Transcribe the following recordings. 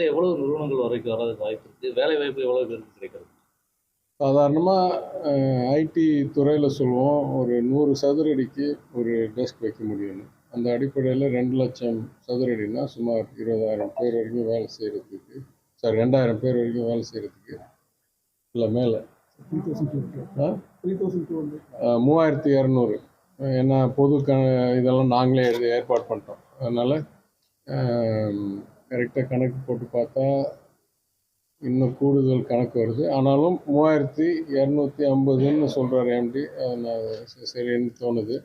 எவ்வளவு நிறுவனங்கள் வரைக்கும் வர்றதுக்கு வாய்ப்பு இருக்கு? வேலை வாய்ப்பு எவ்வளவு பேருக்கு கிடைக்கிறது? சாதாரணமாக ஐடி துறையில் சொல்லுவோம், ஒரு 100 சதுர அடிக்கு ஒரு டெஸ்க் வைக்க முடியும்னு. அந்த அடிப்படையில் 2,00,000 சதுர அடினா சுமார் 20,000 பேர் வரைக்கும் வேலை செய்கிறதுக்கு, 2,000 பேர் வரைக்கும் வேலை செய்கிறதுக்கு இல்லை மேலே 3,200. ஏன்னா பொது இதெல்லாம் நாங்களே ஏற்பாடு பண்ணிட்டோம். அதனால் கரெக்டாக கணக்கு போட்டு பார்த்தா இன்னும் கூடுதல் கணக்கு வருது. ஆனாலும் 3,250ன்னு சொல்கிறார் எம்டி. அது நான் சரின்னு தோணுது.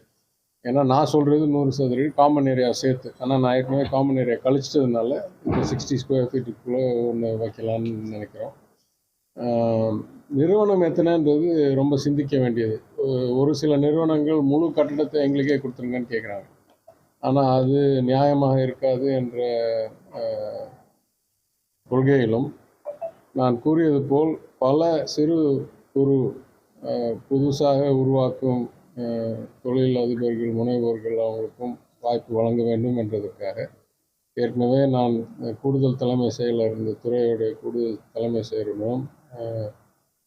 ஏன்னா நான் சொல்கிறது 100 சதுர அடி காமன் ஏரியா சேர்த்து. ஆனால் நான் ஏற்கனவே காமன் ஏரியா கழிச்சிட்டதுனால இப்போ 60 ஸ்கொயர் ஃபீட்டுக்குள்ளே ஒன்று வைக்கலான்னு நினைக்கிறோம். நிறுவனம் எத்தனைன்றது ரொம்ப சிந்திக்க வேண்டியது. ஒரு சில நிறுவனங்கள் முழு கட்டடத்தை எங்களுக்கே கொடுத்துருங்கன்னு கேட்குறாங்க. ஆனால் அது நியாயமாக இருக்காது என்ற கொள்கையிலும் நான் கூறியது போல் பல சிறு குறு புதுசாக உருவாக்கும் தொழில் அதிபர்கள், முனைவோர்கள் அவங்களுக்கும் வாய்ப்பு வழங்க வேண்டும் என்றதற்காக ஏற்கனவே நான் கூடுதல் தலைமை செயலர், இந்த துறையுடைய கூடுதல் தலைமை செயலரிடம்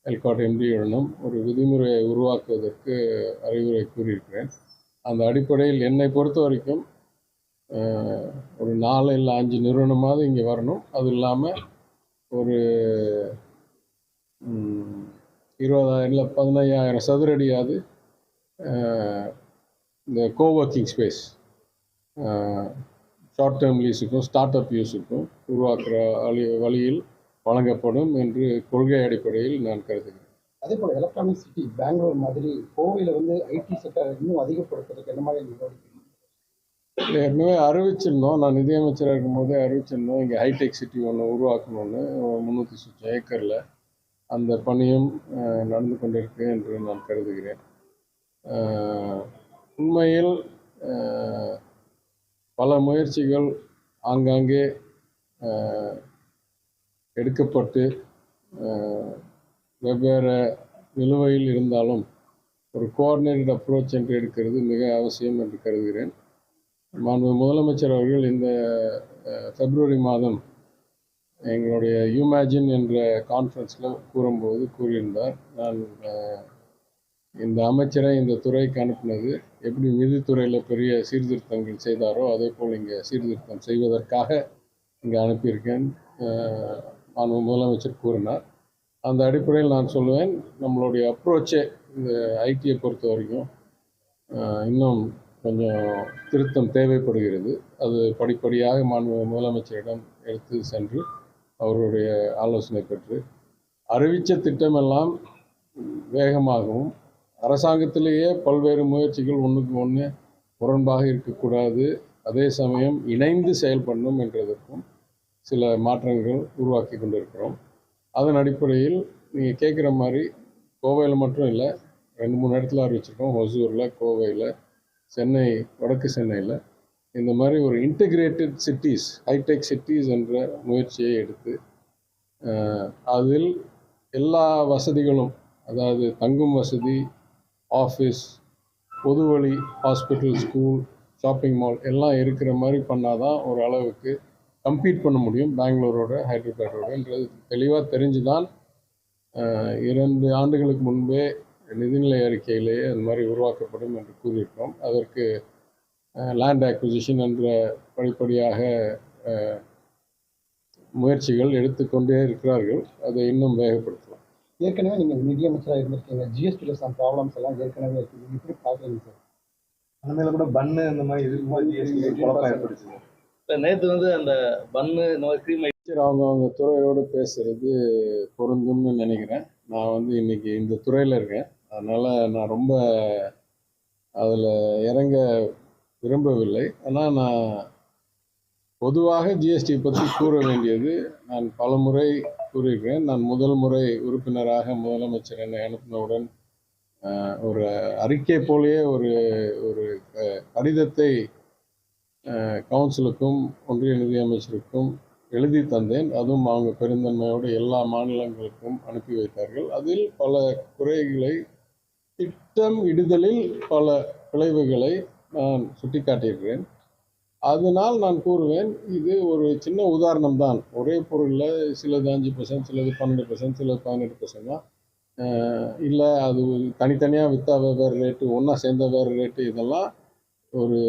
எல்காட் எம்டியுடனும் ஒரு விதிமுறையை உருவாக்குவதற்கு அறிவுரை கூறியிருக்கிறேன். அந்த அடிப்படையில் என்னை பொறுத்த வரைக்கும் ஒரு 4 இல்லை 5 நிறுவனமாவது இங்கே வரணும். அது இல்லாமல் ஒரு 20,000 இல்லை 15,000 சதுர அடியாவது இந்த கோவொர்க்கிங் ஸ்பேஸ் ஷார்ட் டேர்ம் லீஸுக்கும் ஸ்டார்ட் அப் யூஸுக்கும் உருவாக்குற வழியில் வழங்கப்படும் என்று கொள்கை அடிப்படையில் நான் கருதுகிறேன். அதே போல் எலக்ட்ரானிக் சிட்டி பெங்களூர் மாதிரி கோவையில் வந்து ஐடி செக்டர் இன்னும் அதிகப்படுத்துறதுக்கு என்ன மாதிரி நடவடிக்கை? ஏற்கனவே அறிவிச்சிருந்தோம். நான் நிதியமைச்சராக இருக்கும்போதே அறிவிச்சிருந்தோம், இங்கே ஹைடெக் சிட்டி ஒன்று உருவாக்கணும்னு 300 சுற்று ஏக்கரில். அந்த பணியும் நடந்து கொண்டிருக்கு என்று நான் கருதுகிறேன். உண்மையில் பல முயற்சிகள் ஆங்காங்கே எடுக்கப்பட்டு வெவ்வேறு நிலுவையில் இருந்தாலும் ஒரு கோஆர்டினேட்டட் அப்ரோச் என்று எடுக்கிறது மிக அவசியம் என்று கருதுகிறேன். முதலமைச்சர் அவர்கள் இந்த பிப்ரவரி மாதம் எங்களுடைய யூமேஜின் என்ற கான்ஃபரன்ஸில் கூறியிருந்தார், நான் இந்த அமைச்சரை இந்த துறைக்கு அனுப்பினது எப்படி நிதித்துறையில் பெரிய சீர்திருத்தங்கள் செய்தாரோ அதே போல் இங்கே சீர்திருத்தம் செய்வதற்காக இங்கே அனுப்பியிருக்கேன் முதலமைச்சர் கூறினார். அந்த அடிப்படையில் நான் சொல்லுவேன், நம்மளுடைய அப்ரோச்சே இந்த ஐடியை பொறுத்த வரைக்கும் இன்னும் கொஞ்சம் திருத்தம் தேவைப்படுகிறது. அது படிப்படியாக முதலமைச்சரிடம் எடுத்து சென்று அவருடைய ஆலோசனை பெற்று அறிவித்த திட்டமெல்லாம் வேகமாகவும் அரசாங்கத்திலேயே பல்வேறு முயற்சிகள் ஒன்றுக்கு ஒன்று முரண்பாக இருக்கக்கூடாது, அதே சமயம் இணைந்து செயல்படணும் என்றதற்கும் சில மாற்றங்கள் உருவாக்கி கொண்டிருக்கிறோம். அதன் அடிப்படையில் நீங்கள் கேட்குற மாதிரி கோவையில் மட்டும் இல்லை, 2-3 இடத்துல அறிவிச்சிருக்கோம். ஒசூரில், கோவையில், சென்னை, வடக்கு சென்னையில் இந்த மாதிரி ஒரு இன்டகிரேட்டட் சிட்டிஸ், ஹைடெக் சிட்டிஸ் என்ற முயற்சியை எடுத்து அதில் எல்லா வசதிகளும், அதாவது தங்கும் வசதி, ஆஃபீஸ், பொது வழி, ஹாஸ்பிட்டல், ஸ்கூல், ஷாப்பிங் மால் எல்லாம் இருக்கிற மாதிரி பண்ணால் தான் ஒரு அளவுக்கு கம்பீட் பண்ண முடியும் பெங்களூரோட, ஹைதராபாடோடன்றது தெளிவாக தெரிஞ்சு தான் 2 ஆண்டுகளுக்கு முன்பே நிதிநிலை அறிக்கையிலேயே அந்த மாதிரி உருவாக்கப்படும் என்று கூறியிருக்கிறோம். அதற்கு லேண்ட் அக்விசிஷன் என்ற படிப்படியாக முயற்சிகள் எடுத்துக்கொண்டே இருக்கிறார்கள். அதை இன்னும் வேகப்படுத்தலாம். ஏற்கனவே நீங்கள் நிதியமைச்சராக இருந்திருக்கீங்க, ஜிஎஸ்டியில் சம் ப்ராப்ளம்ஸ் எல்லாம் ஏற்கனவே இருக்குது, எப்படி பார்க்குறீங்க சார்? அந்த மேலே கூட பன்னு இந்த மாதிரி இருக்கும்போது ஜிஎஸ்டி ஏற்படுச்சு. நேற்று வந்து அந்த பன்னு இந்த மாதிரி க்ரீம் அவங்க துறையோடு பேசுகிறது பொருந்தும்னு நினைக்கிறேன். நான் வந்து இன்னைக்கு இந்த துறையில் இருக்கேன், அதனால் நான் ரொம்ப அதில் இறங்க விரும்பவில்லை. ஆனால் நான் பொதுவாக ஜிஎஸ்டி பற்றி கூற வேண்டியது நான் பல முறை கூறியிருக்கிறேன். நான் முதல் முறை உறுப்பினராக முதலமைச்சர் என்னை அனுப்பினவுடன் ஒரு அறிக்கை போலேயே ஒரு கடிதத்தை கவுன்சிலுக்கும் ஒன்றிய நிதியமைச்சருக்கும் எழுதி தந்தேன். அதுவும் அவங்க பெருந்தன்மையோடு எல்லா மாநிலங்களுக்கும் அனுப்பி வைத்தார்கள். அதில் பல குறைகளை, திட்டம் இடுதலில் பல விளைவுகளை நான் சுட்டிக்காட்டியிருக்கிறேன். அதனால் நான் கூறுவேன், இது ஒரு சின்ன உதாரணம் தான். ஒரே பொருளில் சிலது 5%, சிலது 12%, சிலது 18% தான். இல்லை அது தனித்தனியாக விற்றா வேறு ரேட்டு, ஒன்றா சேர்ந்த வேறு ரேட்டு, இதெல்லாம் ஒரு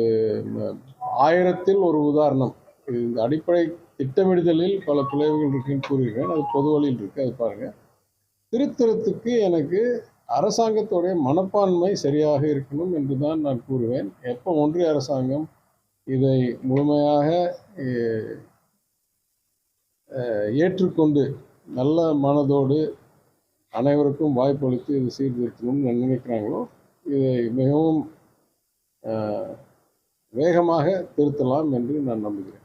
1000ல் ஒரு உதாரணம். இந்த அடிப்படை திட்டமிடுதலில் பல பிழைவுகள் இருக்குன்னு கூறுகிறேன். அது பொது வழியில் இருக்குது, அது பாருங்கள். திருத்தறத்துக்கு எனக்கு அரசாங்கத்தோடைய மனப்பான்மை சரியாக இருக்கணும் என்று தான் நான் கூறுவேன். எப்போ ஒன்றிய அரசாங்கம் இதை முழுமையாக ஏற்றுக்கொண்டு நல்ல மனதோடு அனைவருக்கும் வாய்ப்பளித்து இது சீர்திருத்தணும்னு நினைக்கிறாங்களோ, இதை மிகவும் வேகமாக திருத்தலாம் என்று நான் நம்புகிறேன்.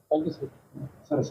Thank you sir. சார்